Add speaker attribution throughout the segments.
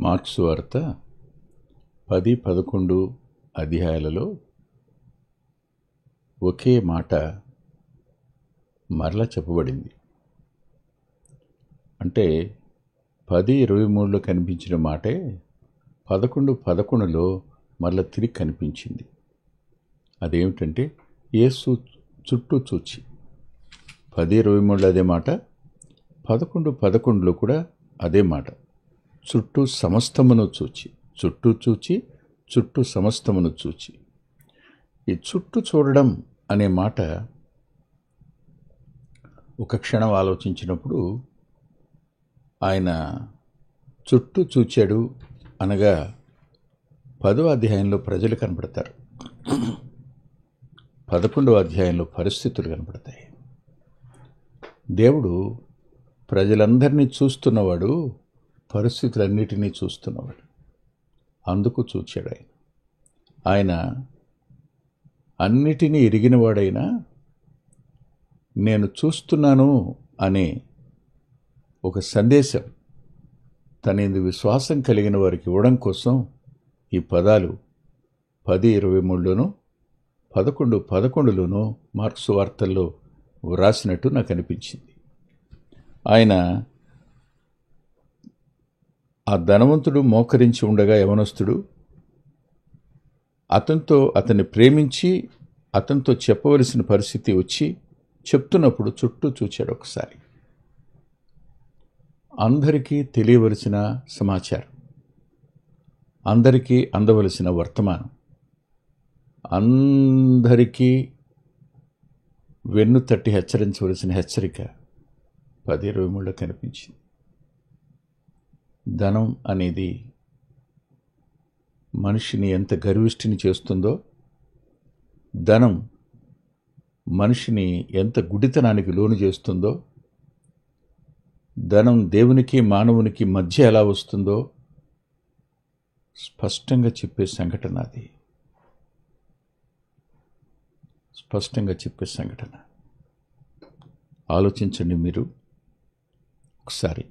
Speaker 1: Marks వార్త 10-11 అధ్యాయాలలో ఒకే మాట మరలా చెప్పబడింది. అంటే 10-23లో కనిపించిన మాటే 11-11లో మరలా తిరిగి కనిపించింది. అదేమిటంటే యేసు చుట్టూ చూచి. 10-23లో అదే మాట, 11-11లో కూడా అదే మాట. చుట్టూ సమస్తమును చూచి, చుట్టూ చూచి, చుట్టూ సమస్తమును చూచి. ఈ చుట్టూ చూడడం అనే మాట ఒక క్షణం ఆలోచించినప్పుడు, ఆయన చుట్టూ చూచాడు అనగా 10వ అధ్యాయంలో ప్రజలు కనపడతారు, 11వ అధ్యాయంలో పరిస్థితులు కనపడతాయి. దేవుడు ప్రజలందరినీ చూస్తున్నవాడు, పరిస్థితులన్నిటినీ చూస్తున్నవాడు. అందుకు చూచాడు ఆయన అన్నిటినీ ఎరిగినవాడైనా నేను చూస్తున్నాను అనే ఒక సందేశం తన యందు విశ్వాసం కలిగిన వారికి ఇవ్వడం కోసం ఈ పదాలు 10-23లోనూ 11-11లోనూ మార్క్సు వార్తల్లో వ్రాసినట్టు నాకు అనిపించింది. ఆయన ఆ ధనవంతుడు మోకరించి ఉండగా యవనస్తుడు అతన్ని ప్రేమించి అతనితో చెప్పవలసిన పరిస్థితి వచ్చి చెప్తున్నప్పుడు చుట్టూ చూచాడు. ఒకసారి అందరికీ తెలియవలసిన సమాచారం, అందరికీ అందవలసిన వర్తమానం, అందరికీ వెన్ను తట్టి హెచ్చరించవలసిన హెచ్చరిక 10-23లో కనిపించింది. ధనం అనేది మనిషిని ఎంత గర్విష్ఠిని చేస్తుందో, ధనం మనిషిని ఎంత గుడితనానికి లోను చేస్తుందో, ధనం దేవునికి మానవునికి మధ్య ఎలా వస్తుందో స్పష్టంగా చెప్పే సంఘటన అది. స్పష్టంగా చెప్పే సంఘటన. ఆలోచించండి మీరు ఒకసారి.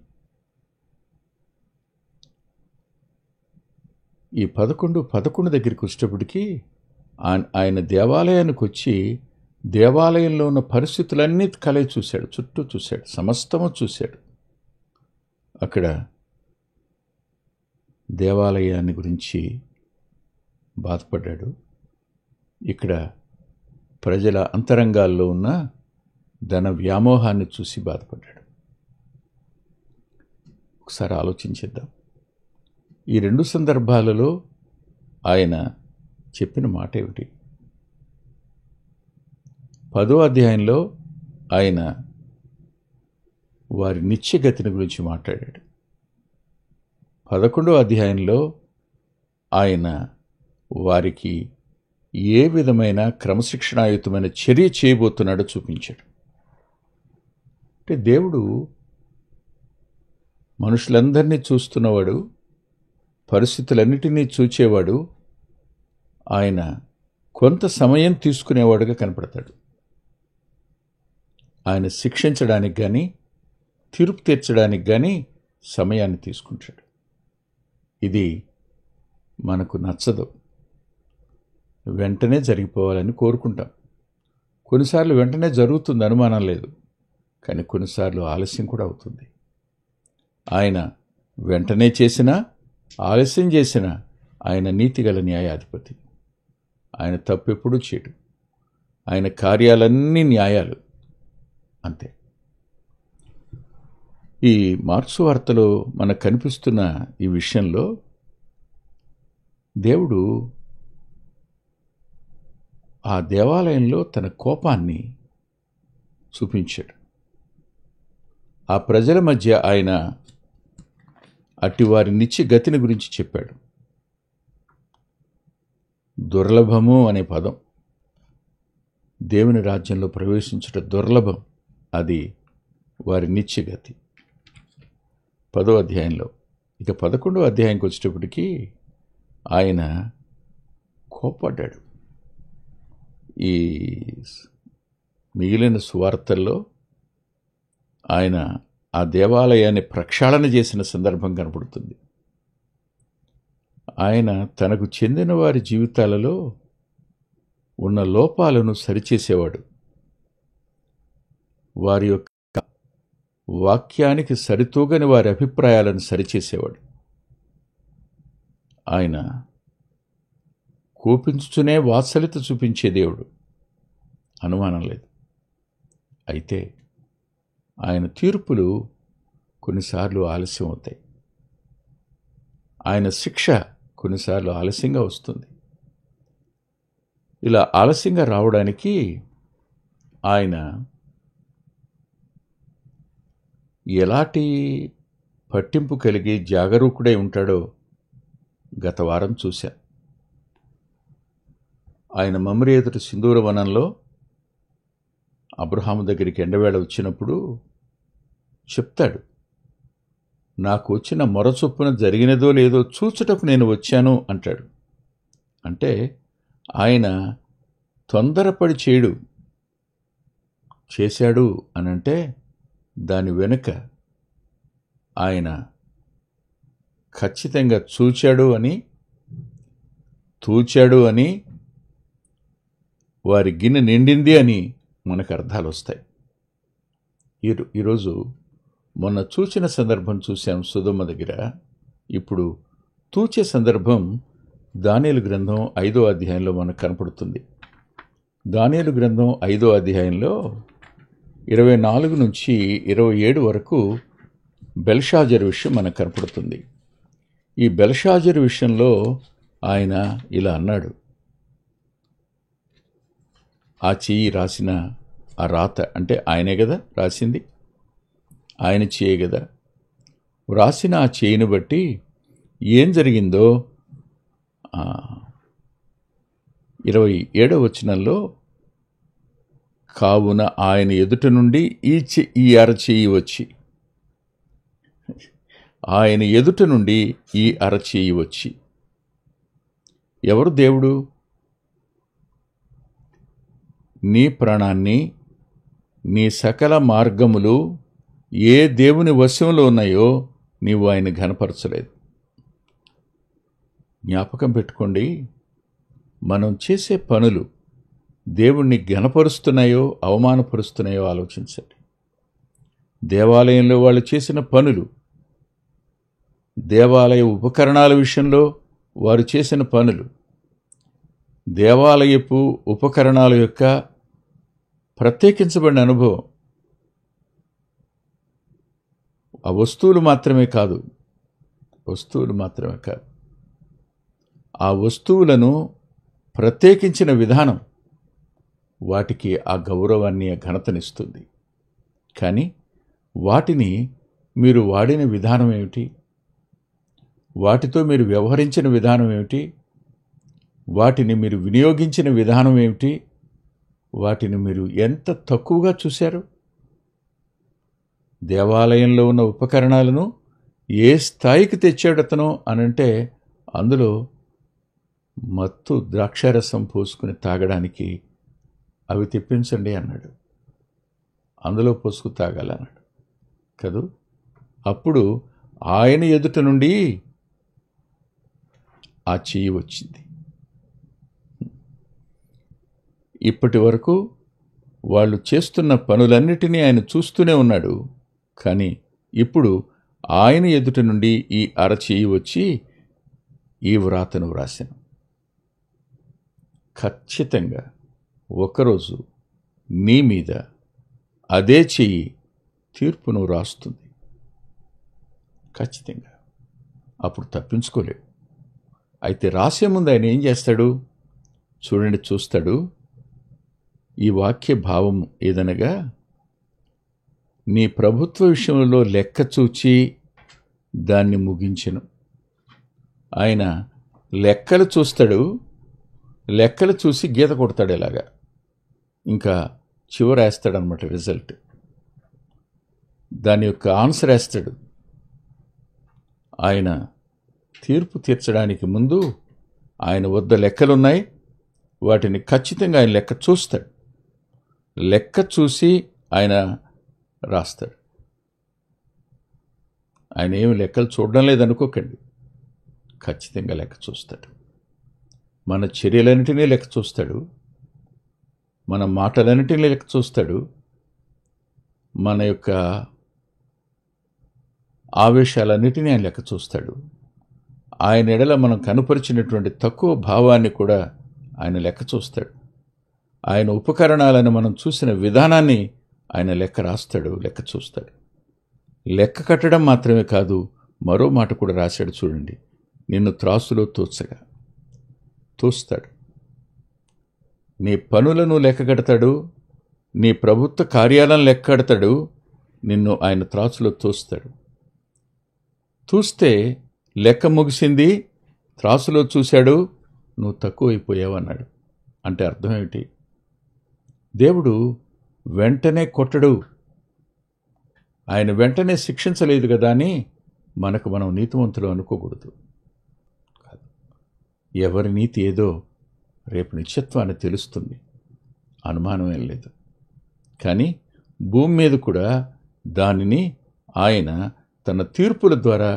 Speaker 1: ఈ 11-11 దగ్గరికి వచ్చేటప్పటికి ఆయన దేవాలయానికి వచ్చి దేవాలయంలో ఉన్న పరిస్థితులన్నీ కలయి చూశాడు, చుట్టూ చూశాడు, సమస్తము చూశాడు. అక్కడ దేవాలయాన్ని గురించి బాధపడ్డాడు. ఇక్కడ ప్రజల అంతరంగాల్లో ఉన్న ధన వ్యామోహాన్ని చూసి బాధపడ్డాడు. ఒకసారి ఆలోచించేద్దాం. ఈ రెండు సందర్భాలలో ఆయన చెప్పిన మాట ఏమిటి? 10వ అధ్యాయంలో ఆయన వారి నిత్యగతిని గురించి మాట్లాడాడు. 11వ అధ్యాయంలో ఆయన వారికి ఏ విధమైన క్రమశిక్షణాయుతమైన చర్య చేయబోతున్నాడో చూపించాడు. అంటే దేవుడు మనుషులందరినీ చూస్తున్నవాడు, పరిస్థితులన్నిటినీ చూచేవాడు. ఆయన కొంత సమయం తీసుకునేవాడుగా కనపడతాడు. ఆయన శిక్షించడానికి కానీ తీర్పు తీర్చడానికి కానీ సమయాన్ని తీసుకుంటాడు. ఇది మనకు నచ్చదు. వెంటనే జరిగిపోవాలని కోరుకుంటాం. కొన్నిసార్లు వెంటనే జరుగుతుంది, అనుమానం లేదు. కానీ కొన్నిసార్లు ఆలస్యం కూడా అవుతుంది. ఆయన వెంటనే చేసినా ఆలస్యం చేసిన ఆయన నీతిగల న్యాయాధిపతి. ఆయన తప్పెప్పుడూ చేయడు. ఆయన కార్యాలన్నీ న్యాయాలు, అంతే. ఈ మార్క్సు వార్తలో మనకు కనిపిస్తున్న ఈ విషయంలో దేవుడు ఆ దేవాలయంలో తన కోపాన్ని చూపించాడు. ఆ ప్రజల మధ్య ఆయన అట్టి వారి నిత్య గతిని గురించి చెప్పాడు. దుర్లభము అనే పదం, దేవుని రాజ్యంలో ప్రవేశించుట దుర్లభం. అది వారి నిత్యగతి 10వ అధ్యాయంలో. ఇక 11వ అధ్యాయంకి వచ్చేటప్పటికి ఆయన కోపడ్డాడు. ఈ మిగిలిన సువార్తల్లో ఆయన ఆ దేవాలయాన్ని ప్రక్షాళన చేసిన సందర్భం కనపడుతుంది. ఆయన తనకు చెందిన వారి జీవితాలలో ఉన్న లోపాలను సరిచేసేవాడు. వారి యొక్క వాక్యానికి సరితూగని వారి అభిప్రాయాలను సరిచేసేవాడు. ఆయన కోపించుచునే వాత్సల్యత చూపించే దేవుడు, అనుమానం లేదు. అయితే ఆయన తీర్పులు కొన్నిసార్లు ఆలస్యం అవుతాయి. ఆయన శిక్ష కొన్నిసార్లు ఆలస్యంగా వస్తుంది. ఇలా ఆలస్యంగా రావడానికి ఆయన ఎలాంటి పట్టింపు కలిగి జాగరూకుడై ఉంటాడో గత వారం చూశా. ఆయన మమ్రే ఎదుటి సింధూర వనంలో అబ్రహాము దగ్గరికి ఎండవేళ వచ్చినప్పుడు చెప్తాడు, నాకు వచ్చిన మొర చొప్పున జరిగినదో లేదో చూచుటకు నేను వచ్చాను అంటాడు. అంటే ఆయన తొందరపడి చేశాడు అనంటే దాని వెనుక ఆయన ఖచ్చితంగా చూచాడు అని, తూచాడు అని, వారి గిన్నె నిండింది అని మనకు అర్థాలు వస్తాయి. ఈరోజు మొన్న చూచిన సందర్భం చూసాం సొదొమ దగ్గర. ఇప్పుడు తూచే సందర్భం దానియేలు గ్రంథం 5వ అధ్యాయంలో మనకు కనపడుతుంది. దానియేలు గ్రంథం 5వ అధ్యాయంలో 24 నుంచి 27 వరకు బెల్షాజరు విషయం మనకు కనపడుతుంది. ఈ బెల్షాజరు విషయంలో ఆయన ఇలా అన్నాడు, ఆ చెయ్యి రాసిన ఆ రాత అంటే ఆయనే కదా రాసింది, ఆయన చేయ కదా వ్రాసిన ఆ చేయిని బట్టి ఏం జరిగిందో 27వ వచనంలో, కావున ఆయన ఎదుట నుండి ఈ అరచేయి వచ్చి, ఆయన ఎదుట నుండి ఈ అరచేయి వచ్చి. ఎవరు దేవుడు? నీ ప్రాణాన్ని, నీ సకల మార్గములు ఏ దేవుని వశంలో ఉన్నాయో నీవు ఆయన ఘనపరచలేదు. జ్ఞాపకం పెట్టుకోండి, మనం చేసే పనులు దేవుణ్ణి ఘనపరుస్తున్నాయో అవమానపరుస్తున్నాయో ఆలోచించండి. దేవాలయంలో వాళ్ళు చేసిన పనులు, దేవాలయ ఉపకరణాల విషయంలో వారు చేసిన పనులు, దేవాలయపు ఉపకరణాల యొక్క ప్రత్యేకించబడిన అనుభవం, ఆ వస్తువులు మాత్రమే కాదు, ఆ వస్తువులను ప్రత్యేకించిన విధానం వాటికి ఆ గౌరవాన్ని, ఆ ఘనతనిస్తుంది. కానీ వాటిని మీరు వాడిన విధానం ఏమిటి? వాటితో మీరు వ్యవహరించిన విధానం ఏమిటి? వాటిని మీరు వినియోగించిన విధానం ఏమిటి? వాటిని మీరు ఎంత తక్కువగా చూశారు? దేవాలయంలో ఉన్న ఉపకరణాలను ఏ స్థాయికి తెచ్చాడతనో అనంటే అందులో మత్తు ద్రాక్షారసం పోసుకుని తాగడానికి అవి తెప్పించండి అన్నాడు. అందులో పోసుకు తాగాలన్నాడు కదూ. అప్పుడు ఆయన ఎదుట నుండి ఆ చెయ్యి వచ్చింది. ఇప్పటి వరకు వాళ్ళు చేస్తున్న పనులన్నిటినీ ఆయన చూస్తూనే ఉన్నాడు. కానీ ఇప్పుడు ఆయన ఎదుట నుండి ఈ అరచేయి వచ్చి ఈ వ్రాతను వ్రాసాను. ఖచ్చితంగా ఒకరోజు నీ మీద అదే చెయ్యి తీర్పును రాస్తుంది. ఖచ్చితంగా. అప్పుడు తప్పించుకోలేవు. అయితే రాసే ముందు ఆయన ఏం చేస్తాడు చూడండి, చూస్తాడు. ఈ వాక్య భావం ఏదనగా, నీ ప్రభుత్వ విషయంలో లెక్క చూచి దాన్ని ముగించెను. ఆయన లెక్కలు చూస్తాడు, లెక్కలు చూసి గీత కొడతాడు. ఇలాగా ఇంకా చివరేస్తాడనమాట రిజల్ట్, దాని యొక్క ఆన్సర్ వేస్తాడు. ఆయన తీర్పు తీర్చడానికి ముందు ఆయన వద్ద లెక్కలున్నాయి, వాటిని ఖచ్చితంగా ఆయన లెక్క చూస్తాడు. లెక్క చూసి ఆయన రాస్తాడు. ఆయన ఏమి లెక్కలు చూడడం లేదనుకోకండి. ఖచ్చితంగా లెక్క చూస్తాడు. మన చర్యలన్నిటినీ లెక్క చూస్తాడు, మన మాటలన్నిటినీ లెక్క చూస్తాడు, మన యొక్క ఆవేశాలన్నిటినీ ఆయన లెక్క చూస్తాడు. ఆయన ఎడల మనం కనుపరిచినటువంటి తక్కువ భావాన్ని కూడా ఆయన లెక్క చూస్తాడు. ఆయన ఉపకరణాలను మనం చూసిన విధానాన్ని ఆయన లెక్క రాస్తాడు, లెక్క చూస్తాడు. లెక్క కట్టడం మాత్రమే కాదు, మరో మాట కూడా రాశాడు చూడండి, నిన్ను త్రాసులో తోస్తాడు. నీ పనులను లెక్క కడతాడు, నీ ప్రభుత్వ కార్యాలను లెక్క కడతాడు, నిన్ను ఆయన త్రాసులో తూస్తే లెక్క ముగిసింది, త్రాసులో చూశాడు, నువ్వు తక్కువైపోయావు అన్నాడు. అంటే అర్థం ఏమిటి? దేవుడు వెంటనే కొట్టడు, ఆయన వెంటనే శిక్షించలేదు కదా అని మనం నీతివంతులు అనుకోకూడదు. ఎవరి నీతి ఏదో రేపు నిత్యత్వాన్ని తెలుస్తుంది, అనుమానం ఏం లేదు. కానీ భూమి మీద కూడా దానిని ఆయన తన తీర్పుల ద్వారా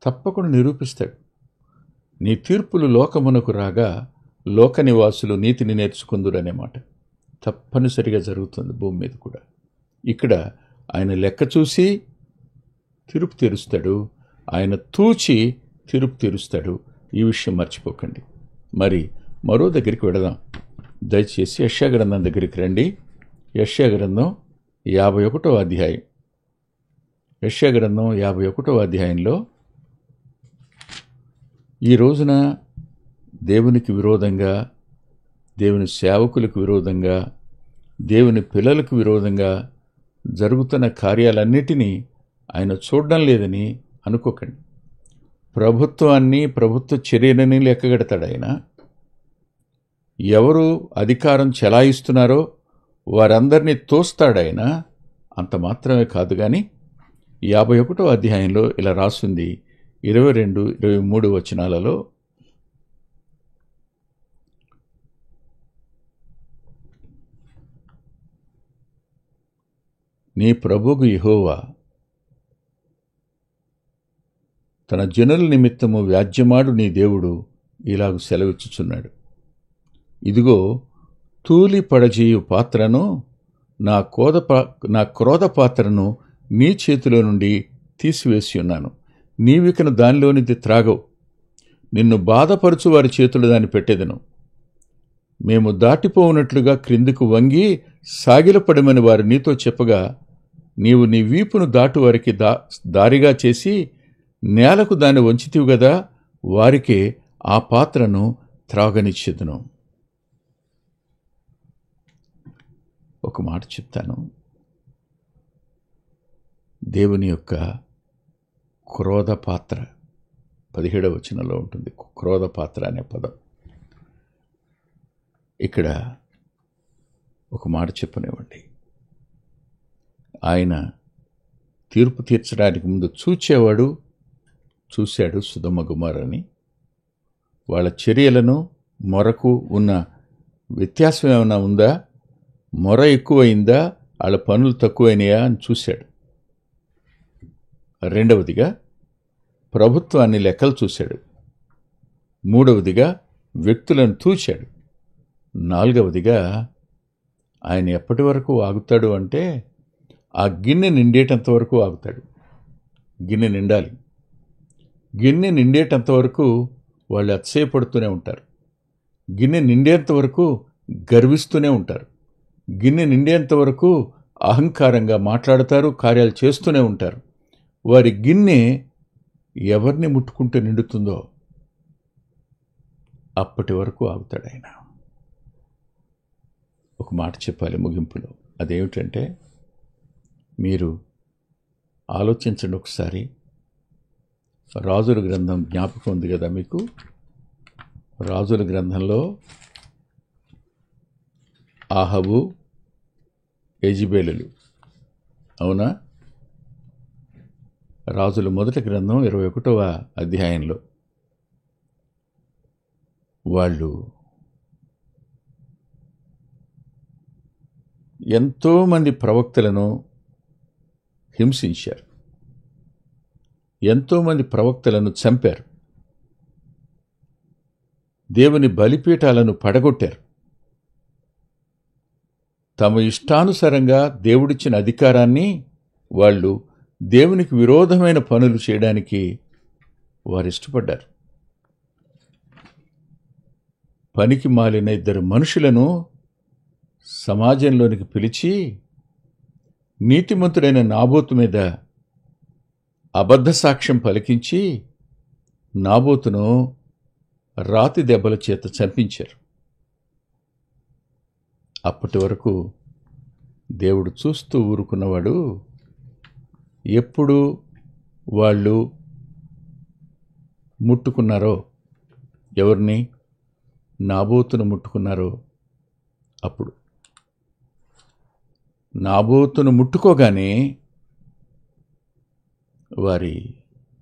Speaker 1: తప్పకుండా నిరూపిస్తాడు. నీ తీర్పులు లోకమునకు రాగా లోక నివాసులు నీతిని నేర్చుకుందురనే మాట తప్పనిసరిగా జరుగుతుంది భూమి మీద కూడా. ఇక్కడ ఆయన లెక్క చూసి తీర్పు తీరుస్తాడు, ఆయన తూచి తీర్పు తీరుస్తాడు. ఈ విషయం మర్చిపోకండి. మరి మరో దగ్గరికి వెళదాం. దయచేసి యెషయా గ్రంథం దగ్గరికి రండి. యెషయా గ్రంథం 51వ అధ్యాయం. యెషయా గ్రంథం 51వ అధ్యాయంలో ఈ రోజున దేవునికి విరోధంగా, దేవుని సేవకులకు విరోధంగా, దేవుని పిల్లలకు విరోధంగా జరుగుతున్న కార్యాలన్నిటినీ ఆయన చూడడం లేదని అనుకోకండి. ప్రభుత్వాన్ని, ప్రభుత్వ చర్యలని లెక్కగడతాడు ఆయన. ఎవరు అధికారం చెలాయిస్తున్నారో వారందరినీ తోస్తాడాయన. అంత మాత్రమే కాదు కానీ 51వ అధ్యాయంలో ఇలా రాస్తుంది 22, 23 వచనాలలో, నీ ప్రభువు యెహోవా తన జనుల నిమిత్తము వ్యాజ్యమాడు నీ దేవుడు ఇలాగు సెలవిచ్చుచున్నాడు. ఇదిగో, తూలి పడజేయు పాత్రను, నా క్రోధ పాత్రను నీ చేతిలో నుండి తీసివేసి ఉన్నాను. నీవికను దానిలోనిది త్రాగవు. నిన్ను బాధపరచు వారి చేతులు దాన్ని పెట్టెదను. మేము దాటిపోవునట్లుగా క్రిందికి వంగి సాగిలపడమని వారు నీతో చెప్పగా, నీవు నీ వీపును దాటు వారికి దారిగా చేసి నేలకు దాన్ని వంచితివి గదా, వారికే ఆ పాత్రను త్రాగనిచ్చెదను. ఒక మాట చెప్తాను. దేవుని యొక్క క్రోధ పాత్ర 17వ వచనంలో ఉంటుంది. క్రోధ పాత్ర అనే పదం. ఇక్కడ ఒక మాట చెప్పనివ్వండి. ఆయన తీర్పు తీర్చడానికి ముందు చూశాడు సొదొమ గొమొర్రాని. వాళ్ళ చర్యలను మొరకు ఉన్న వ్యత్యాసం ఏమైనా ఉందా, మొర ఎక్కువైందా, వాళ్ళ పనులు తక్కువైనాయా అని చూశాడు. రెండవదిగా ప్రభుత్వాన్ని లెక్కలు చూశాడు. మూడవదిగా వ్యక్తులను తూచాడు. నాలుగవదిగా ఆయన ఎప్పటి వరకు ఆగుతాడు అంటే, ఆ గిన్నె నిండేటంత వరకు ఆగుతాడు. గిన్నె నిండాలి. గిన్నె నిండేటంత వరకు వాళ్ళు అతిశయపడుతూనే ఉంటారు. గిన్నె నిండేంత వరకు గర్విస్తూనే ఉంటారు. గిన్నె నిండేంత వరకు అహంకారంగా మాట్లాడతారు, కార్యాలు చేస్తూనే ఉంటారు. వారి గిన్నె ఎవరిని ముట్టుకుంటే నిండుతుందో అప్పటి వరకు ఆగుతాడు ఆయన. ఒక మాట చెప్పాలి ముగింపులో. అదేమిటంటే, మీరు ఆలోచించండి ఒకసారి. రాజుల గ్రంథం జ్ఞాపకం ఉంది కదా మీకు? రాజుల గ్రంథంలో ఆహబు, యెజెబెలు, అవునా? రాజుల మొదటి గ్రంథం 21వ అధ్యాయంలో వాళ్ళు ఎంతోమంది ప్రవక్తలను హింసించారు, ఎంతోమంది ప్రవక్తలను చంపారు. దేవుని బలిపీఠాలను పడగొట్టారు. తమ ఇష్టానుసారంగా దేవుడిచ్చిన అధికారాన్ని వాళ్ళు దేవునికి విరోధమైన పనులు చేయడానికి వారు ఇష్టపడ్డారు. పనికి మాలిన 2 మనుషులను సమాజంలోనికి పిలిచి నీతిమంతుడైన నాబోతు మీద అబద్ధ సాక్ష్యం పలికించి నాబోతును రాతి దెబ్బల చేత చంపించారు. అప్పటి వరకు దేవుడు చూస్తూ ఊరుకున్నవాడు ఎప్పుడు వాళ్ళు ముట్టుకున్నారో, ఎవరిని? నాబోతును ముట్టుకున్నారో అప్పుడు నాబోతును ముట్టుకోగానే వారి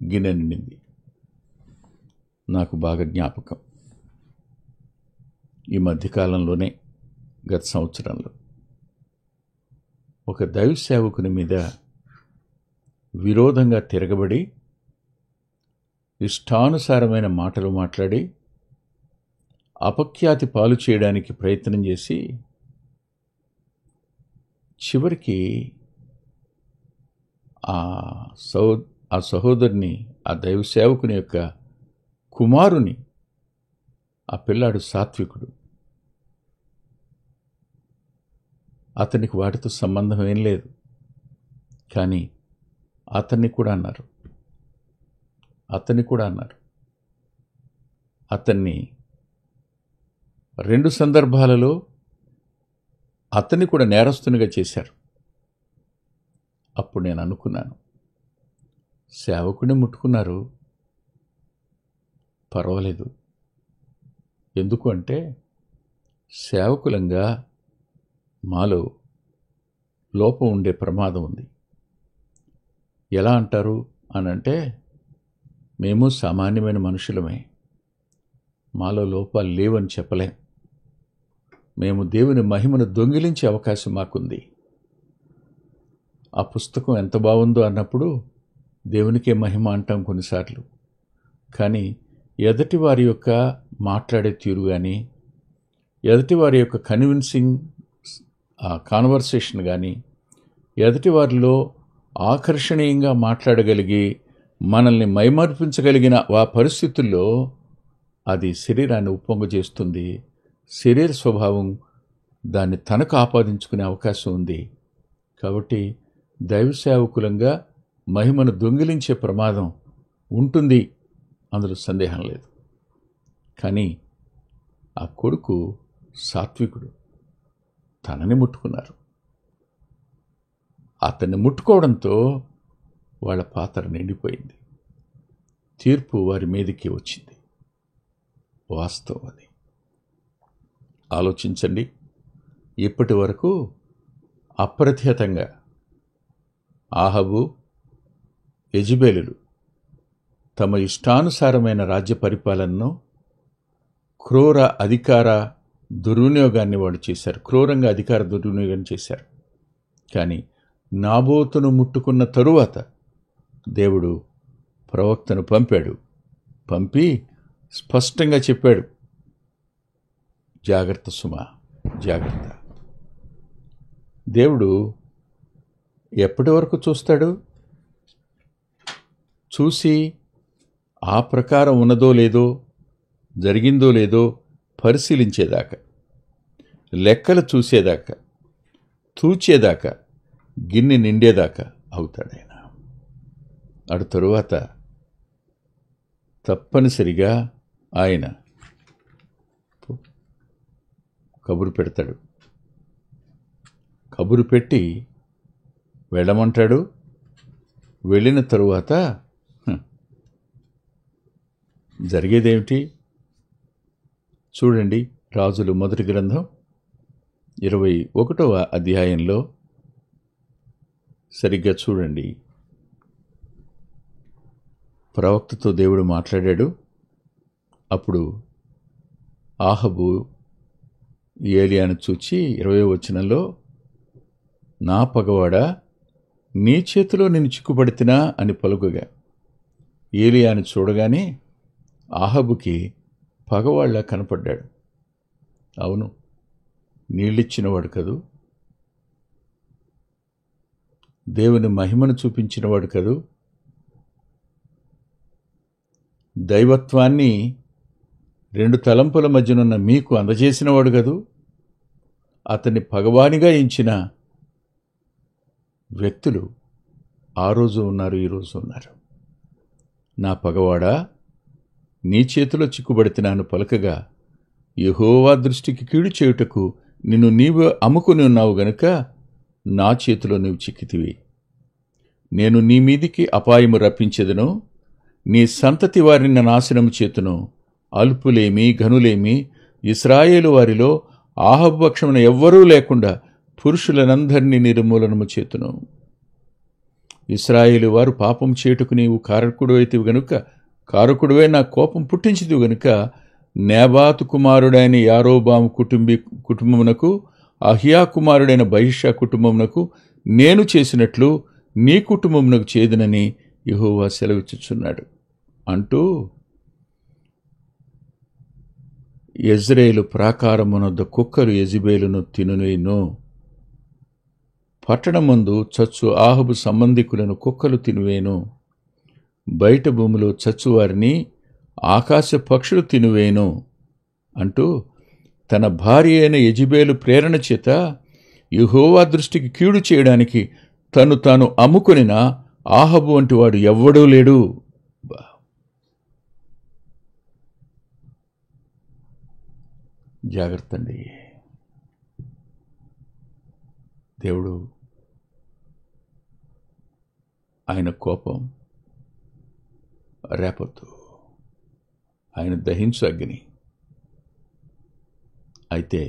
Speaker 1: గిన్నె నిండింది. నాకు బాగా జ్ఞాపకం, ఈ మధ్యకాలంలోనే గత సంవత్సరంలో ఒక దైవ సేవకుని మీద విరోధంగా తిరగబడి ఇష్టానుసారమైన మాటలు మాట్లాడి అపఖ్యాతి పాలు చేయడానికి ప్రయత్నం చేసి చివరికి ఆ సహోదరుని, ఆ దైవ సేవకుని యొక్క కుమారుని, ఆ పిల్లాడు సాత్వికుడు, అతనికి వాటితో సంబంధం ఏం లేదు, కానీ అతన్ని కూడా అన్నారు. అతన్ని 2 సందర్భాలలో అతన్ని కూడా నేరస్తునిగా చేశారు. అప్పుడు నేను అనుకున్నాను, సేవకుని ముట్టుకున్నారు, పర్వాలేదు. ఎందుకు అంటే సేవకులంగా మాలో లోపం ఉండే ప్రమాదం ఉంది. ఎలా అంటారు అనంటే, మేము సామాన్యమైన మనుషులమే, మాలో లోపాలు లేవని చెప్పలేం. మేము దేవుని మహిమను దొంగిలించే అవకాశం మాకుంది. ఆ పుస్తకం ఎంత బాగుందో అన్నప్పుడు దేవునికే మహిమ అంటాం కొన్నిసార్లు, కానీ ఎదుటి వారి యొక్క మాట్లాడే తీరు కానీ, ఎదుటి వారి యొక్క కన్విన్సింగ్ కాన్వర్సేషన్ కానీ, ఎదుటి వారిలో ఆకర్షణీయంగా మాట్లాడగలిగి మనల్ని మైమర్పించగలిగిన ఆ పరిస్థితుల్లో అది శరీరాన్ని ఉప్పొంగజేస్తుంది. శరీర స్వభావం దాన్ని తనకు ఆపాదించుకునే అవకాశం ఉంది. కాబట్టి దైవ సేవకులంగా మహిమను దొంగిలించే ప్రమాదం ఉంటుంది, అందులో సందేహం లేదు. కానీ ఆ కొడుకు సాత్వికుడు, తనని ముట్టుకున్నారు. అతన్ని ముట్టుకోవడంతో వాళ్ళ పాత్ర నిండిపోయింది. తీర్పు వారి మీదకి వచ్చింది. వాస్తవం అది. ఆలోచించండి, ఇప్పటి వరకు అప్రతిహతంగా ఆహాబు, యెజెబెలు తమ ఇష్టానుసారమైన రాజ్య పరిపాలనను, క్రూర అధికార దుర్వినియోగాన్ని వాళ్ళు చేశారు. క్రూరంగా అధికార దుర్వినియోగాన్ని చేశారు. కానీ నాబోతును ముట్టుకున్న తరువాత దేవుడు ప్రవక్తను పంపి స్పష్టంగా చెప్పాడు, జాగ్రత్త సుమా, జాగ్రత్త. దేవుడు ఎప్పటి వరకు చూస్తాడు? చూసి ఆ ప్రకారం ఉన్నదో లేదో, జరిగిందో లేదో పరిశీలించేదాకా, లెక్కలు చూసేదాకా, తూచేదాకా, గిన్నె నిండేదాకా అవుతాడాయన. అటు తరువాత తప్పనిసరిగా ఆయన కబురు పెడతాడు. కబురు పెట్టి వెళ్ళమంటాడు. వెళ్ళిన తరువాత జరిగేదేమిటి చూడండి. రాజులు మొదటి గ్రంథం 21వ అధ్యాయంలో సరిగ్గా చూడండి. ప్రవక్తతో దేవుడు మాట్లాడాడు. అప్పుడు ఆహాబు ఏలియాను చూచి 20వ వచనంలో, నా పగవాడా, నీ చేతిలో నేను చిక్కుపడితినా అని పలుకగా, ఏలియాను చూడగానే ఆహాబుకి పగవాళ్ళ కనపడ్డాడు. అవును, నీళ్ళిచ్చినవాడు కదూ, దేవుని మహిమను చూపించినవాడు కదూ, దైవత్వాన్ని 2 తలంపుల మధ్యనున్న మీకు అందజేసినవాడు కదూ, అతన్ని పగవానిగా ఎంచిన వ్యక్తులు ఆ రోజు ఉన్నారు, ఈరోజు ఉన్నారు. నా పగవాడా, నీ చేతిలో చిక్కుబడితినాను పలకగా, యెహోవా దృష్టికి కీడు చేయుటకు నిన్ను నీవు అమ్ముకుని ఉన్నావు గనుక నా చేతిలో నీవు చిక్కితివి. నేను నీ మీదికి అపాయము రప్పించెదను, నీ సంతతి వారిని నాశనము చేతును. అల్పులేమి ఘనులేమి ఇశ్రాయేలు వారిలో ఆహాబు పక్షమున ఎవ్వరూ లేకుండా పురుషులనందరినీ నిర్మూలనము చేతును. ఇశ్రాయేలు వారు పాపం చేటుకు నీవు కారకుడువైతివి గనుక, కారకుడువై నా కోపం పుట్టించిదివి గనుక, నేబాతు కుమారుడైన యారోబాము కుటుంబమునకు, అహియా కుమారుడైన బయిషా కుటుంబమునకు నేను చేసినట్లు నీ కుటుంబమునకు చేదునని యెహోవా సెలవిచ్చుచున్నాడు అంటూ యెజ్రెయేలు ప్రాకారమునొద్ద కుక్కలు యెజెబెలును తినును. పట్టణమందు చచ్చు ఆహాబు సంబంధికులను కుక్కలు తినువేను. బయట భూమిలో చచ్చువారిని ఆకాశ పక్షులు తినువేను అంటూ తన భార్య అయిన యెజెబెలు ప్రేరణ చేత యెహోవా దృష్టికి కీడు చేయడానికి తాను అమ్ముకొనిన ఆహాబు వంటి వాడు ఎవ్వడూ లేడు. జాగ్రత్త అండి. దేవుడు ఆయన కోపం రేపొద్దు, ఆయన దహించు అగ్ని. అయితే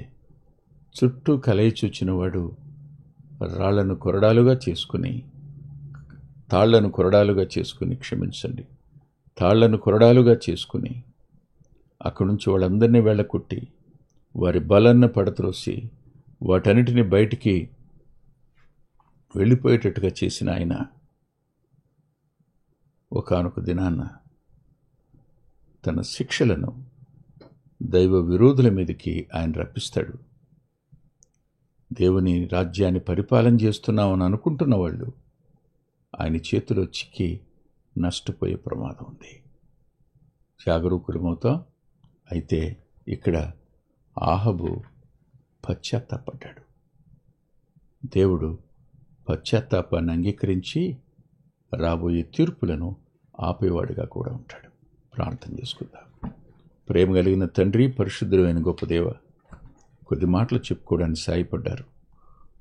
Speaker 1: చుట్టూ కలయిచొచ్చిన వాడు రాళ్లను కొరడాలుగా చేసుకుని, తాళ్లను కొరడాలుగా చేసుకుని, క్షమించండి, తాళ్లను కొరడాలుగా చేసుకుని అక్కడి నుంచి వాళ్ళందరినీ వెళ్ళకొట్టి వారి బలన్న పడత్రోసి వాటన్నిటిని బయటికి వెళ్ళిపోయేటట్టుగా చేసిన ఆయన ఒకానొక దినాన్న తన శిక్షలను దైవ విరోధుల మీదకి ఆయన రప్పిస్తాడు. దేవుని రాజ్యాన్ని పరిపాలన చేస్తున్నామని అనుకుంటున్న వాళ్ళు ఆయన చేతిలో చిక్కి నష్టపోయే ప్రమాదం ఉంది. జాగరూకులమవుతాం. అయితే ఇక్కడ ఆహాబు పశ్చాత్తాపడ్డాడు. దేవుడు పశ్చాత్తాపాన్ని అంగీకరించి రాబోయే తీర్పులను ఆపేవాడిగా కూడా ఉంటాడు. ప్రార్థన చేసుకుందాం. ప్రేమ కలిగిన తండ్రి, పరిశుద్ధుడైన గొప్ప దేవ, కొద్ది మాటలు చెప్పుకోవడానికి సాయపడ్డారు.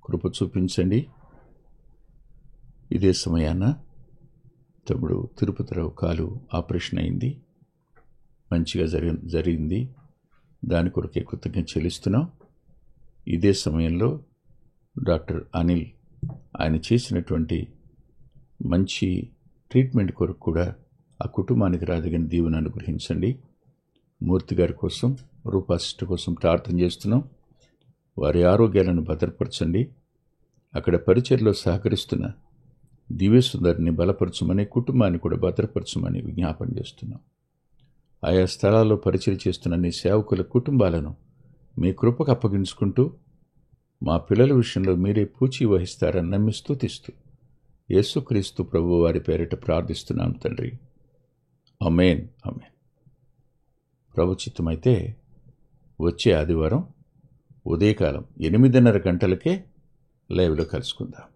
Speaker 1: కృప చూపించండి. ఇదే సమయాన తమ్ముడు తిరుపతిరావు కాలు ఆపరేషన్ అయింది, మంచిగా జరిగింది. దాని కొరకే కృతజ్ఞత చెల్లిస్తున్నాం. ఇదే సమయంలో డాక్టర్ అనిల్ ఆయన చేసినటువంటి మంచి ట్రీట్మెంట్ కొరకు కూడా ఆ కుటుంబానికి రాదగిన దీవెన అనుగ్రహించండి. మూర్తి గారి కోసం, రూపాసిస్టర్ కోసం ప్రార్థన చేస్తున్నాం. వారి ఆరోగ్యాలను భద్రపరచండి. అక్కడ పరిచర్లో సహకరిస్తున్న దివ్యసుందరిని బలపరచమని, కుటుంబాన్ని కూడా భద్రపరచమని విజ్ఞాపన చేస్తున్నాం. ఆయా స్థలాల్లో పరిచయం చేస్తున్న నీ సేవకుల కుటుంబాలను మీ కృపకు అప్పగించుకుంటూ మా పిల్లల విషయంలో మీరే పూచి వహిస్తారని నమ్మి స్తుతిస్తూ యేసుక్రీస్తు ప్రభు వారి పేరిట ప్రార్థిస్తున్నాం తండ్రి. ఆమేన్, ఆమేన్. ప్రభు చిత్తమైతే వచ్చే ఆదివారం ఉదయకాలం 8:30 గంటలకే లైవ్లో కలుసుకుందాం.